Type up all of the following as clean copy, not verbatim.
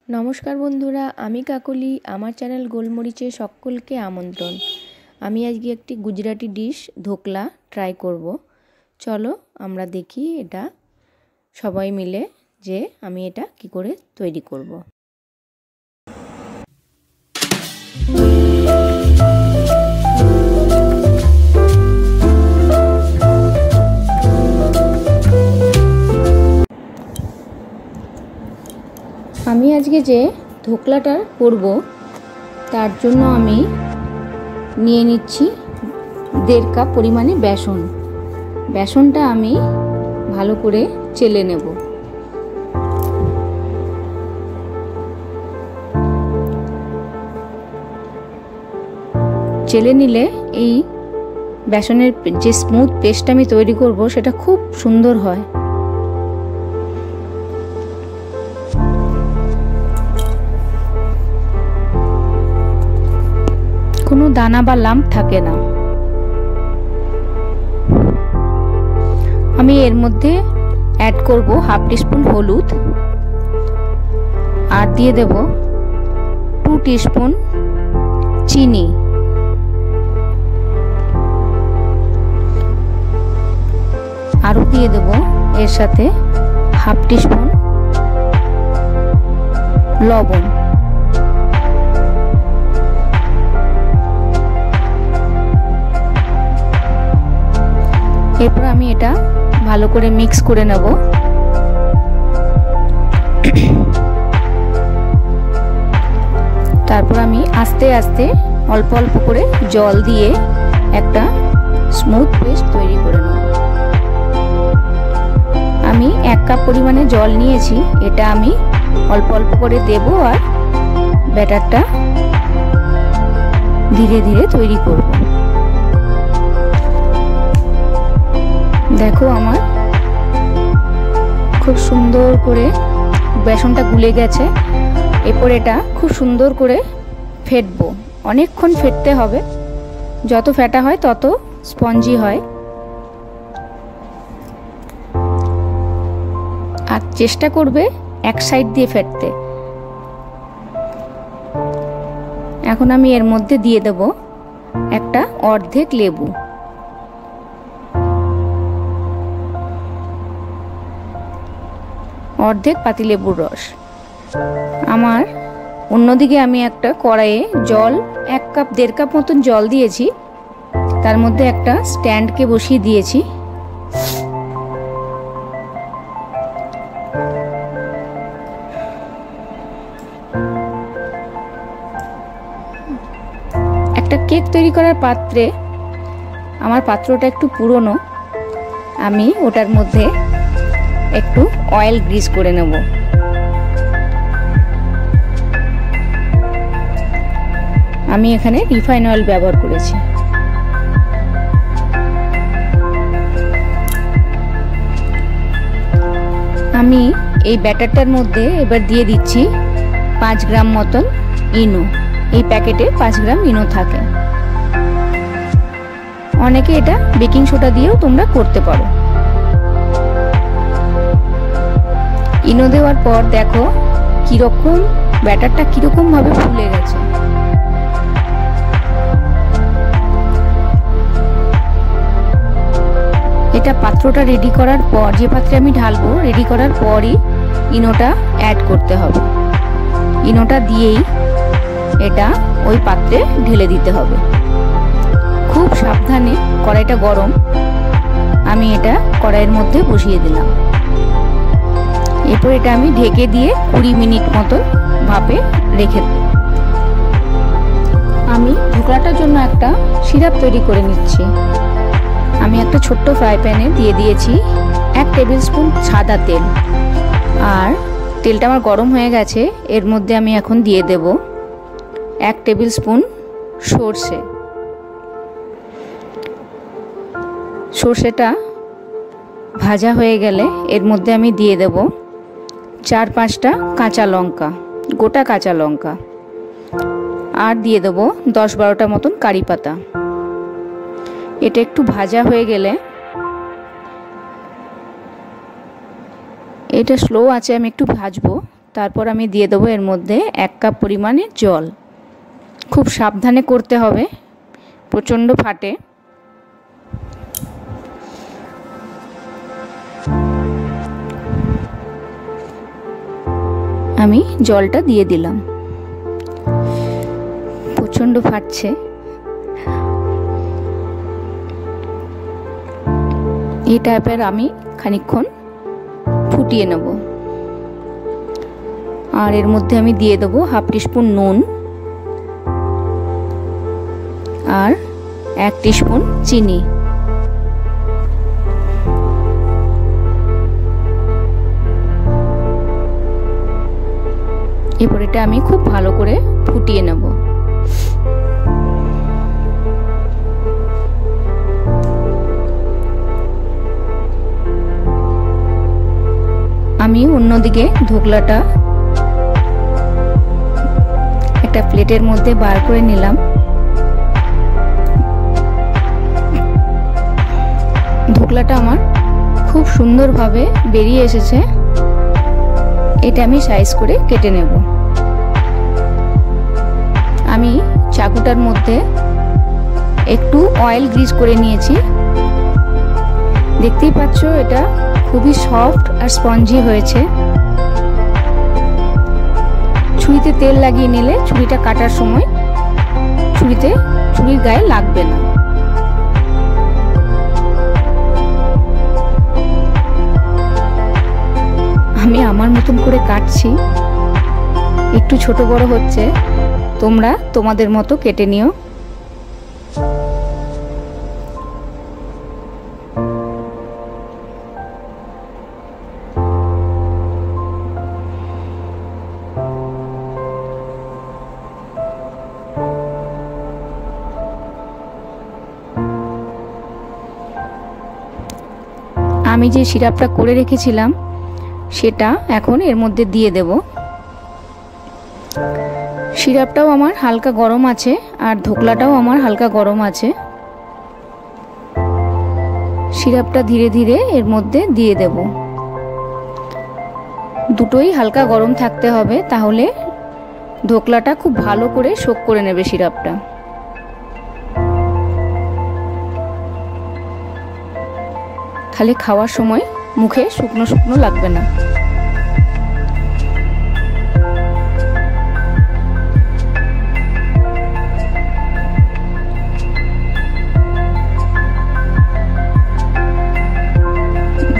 नमस्कार बंधुरा आमी काकली आमार चैनल गोलमरिचे सकलके आमंत्रण। आमी आजके एकटी गुजराटी डिश धोकला ट्राई करब। चलो आमरा देखी एटा सबाई मिले जे आमी एटा कि करे तैरी करब। আমি আজকে যে ধোকলাটা করব তার জন্য আমি নিয়ে নিচ্ছি 1.5 কাপ পরিমাণে বেসন। বেসনটা আমি ভালো করে চেলে নেব। চেলে নিলে এই বেসনের যে স্মুথ পেস্ট আমি তৈরি করব সেটা খুব সুন্দর হয়। কোনো দানা বা লাম্প থাকে না। আমি এর মধ্যে অ্যাড করব 1/2 টিস্পুন হলুদ আর দিয়ে দেব 2 টিস্পুন চিনি। আরও দিয়ে দেব এর সাথে 1/2 টিস্পুন লবণ। এরপর আমি এটা ভালো করে মিক্স করে নেব। তারপর আমি আস্তে আস্তে অল্প অল্প করে জল দিয়ে একটা স্মুথ পেস্ট তৈরি করে নেব। আমি 1 কাপ পরিমাণে জল নিয়েছি, এটা আমি অল্প অল্প করে দেব আর ব্যাটারটা ধীরে ধীরে তৈরি করব। দেখো আমার খুব সুন্দর করে বেসনটা গুলে গেছে। এরপর এটা খুব সুন্দর করে ফেটবো। অনেকক্ষণ ফেটতে হবে, যত ফেটা হয় তত স্পঞ্জি হয়। আর চেষ্টা করবে এক সাইড দিয়ে ফেটতে। এখন আমি এর মধ্যে দিয়ে দেব একটা অর্ধেক লেবু। অর্ধেক পাতিলেবুর রস। আমার অন্যদিকে আমি একটা কড়াইয়ে জল 1 কাপ 1.5 কাপ মতন জল দিয়েছি, তার মধ্যে একটা স্ট্যান্ডকে বসিয়ে দিয়েছি। একটা কেক তৈরি করার পাত্রে, আমার পাত্রটা একটু পুরনো, আমি ওটার মধ্যে একটু অয়েল গ্রিস করে নেব। আমি এখানে রিফাইন অয়েল ব্যবহার করেছি। আমি এই ব্যাটারটার মধ্যে এবার দিয়ে দিচ্ছি 5 গ্রাম মতন ইনো। এই প্যাকেটে 5 গ্রাম ইনো থাকে। অনেকে এটা বেকিং সোডা দিয়েও তোমরা করতে পারো। ইনো দেওয়ার পর দেখো কিরকম ব্যাটারটা কিরকম ভাবে ফুলে গেছে। এটা পাত্রটা রেডি করার পর, যে পাত্রে আমি ঢালবো, রেডি করার পরই ইনোটা অ্যাড করতে হবে। ইনোটা দিয়েই এটা ওই পাত্রে ঢেলে দিতে হবে। খুব সাবধানে, কড়াইটা গরম, আমি এটা কড়াইয়ের মধ্যে বসিয়ে দিলাম। এরপর এটা আমি ঢেকে দিয়ে 20 মিনিট মতন ভাপে রেখে দেব। আমি ধোকলাটার জন্য একটা সিরাপ তৈরি করে নিচ্ছি। আমি একটা ছোট্ট ফ্রাই প্যানে দিয়ে দিয়েছি 1 টেবিল স্পুন সাদা তেল। আর তেলটা আমার গরম হয়ে গেছে। এর মধ্যে আমি এখন দিয়ে দেব 1 টেবিল স্পুন সর্ষে। সর্ষেটা ভাজা হয়ে গেলে এর মধ্যে আমি দিয়ে দেব 4-5টা কাঁচা লঙ্কা, গোটা কাঁচা লঙ্কা। আর দিয়ে দেব 10-12টা মতন কারি পাতা। এটা একটু ভাজা হয়ে গেলে এটা স্লো আছে আমি একটু ভাজবো, তারপর আমি দিয়ে দেবো এর মধ্যে 1 কাপ পরিমাণে জল। খুব সাবধানে করতে হবে, প্রচণ্ড ফাটে। আমি জলটা দিয়ে দিলাম, প্রচণ্ড ফাটছে। এই টাইপের আমি খানিকক্ষণ ফুটিয়ে নেব। আর এর মধ্যে আমি দিয়ে দেবো 1/2 টিস্পুন নুন আর 1 টিস্পুন চিনি। এরপর এটা আমি খুব ভালো করে ফুটিয়ে নেব। আমি অন্যদিকে ধোকলাটা একটা প্লেটের মধ্যে বার করে নিলাম। ধোকলাটা আমার খুব সুন্দরভাবে বেরিয়ে এসেছে। এটা আমি সাইজ করে কেটে নেব। আমি চাকুটার মধ্যে একটু অয়েল গ্রিজ করে নিয়েছি। দেখতেই পাচ্ছ এটা খুবই সফট আর স্পঞ্জি হয়েছে। ছুরিতে তেল লাগিয়ে নিলে ছুরিটা কাটার সময় ছুরির গায়ে লাগবে না। আমি আমার মতন করে কাটছি, একটু ছোট বড় হচ্ছে, তোমরা তোমাদের মতো কেটে নিও। আমি যে সিরাপটা করে রেখেছিলাম সেটা এখন এর মধ্যে দিয়ে দেব। সিরাপটাও আমার হালকা গরম আছে আর ধোকলাটাও আমার হালকা গরম আছে। সিরাপটা ধীরে ধীরে এর মধ্যে দিয়ে দেব। দুটোই হালকা গরম থাকতে হবে, তাহলে ধোকলাটা খুব ভালো করে সোক করে নেবে সিরাপটা। খালি খাওয়ার সময় মুখে শুকনো শুকনো লাগবে না।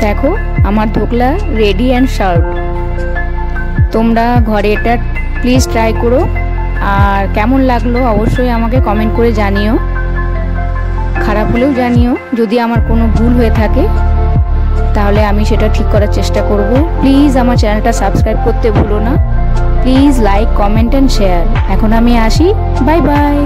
দেখো আমার ধোকলা রেডি অ্যান্ড সার্ভ। তোমরা ঘরে এটা প্লিজ ট্রাই করো, আর কেমন লাগলো অবশ্যই আমাকে কমেন্ট করে জানিও। খারাপ হলেও জানিও। যদি আমার কোনো ভুল হয়ে থাকে তাহলে আমি সেটা ঠিক করার চেষ্টা করব। প্লিজ আমার চ্যানেলটা সাবস্ক্রাইব করতে ভুলো না। Please like, comment and share. এখন আমি আসি, বাই বাই।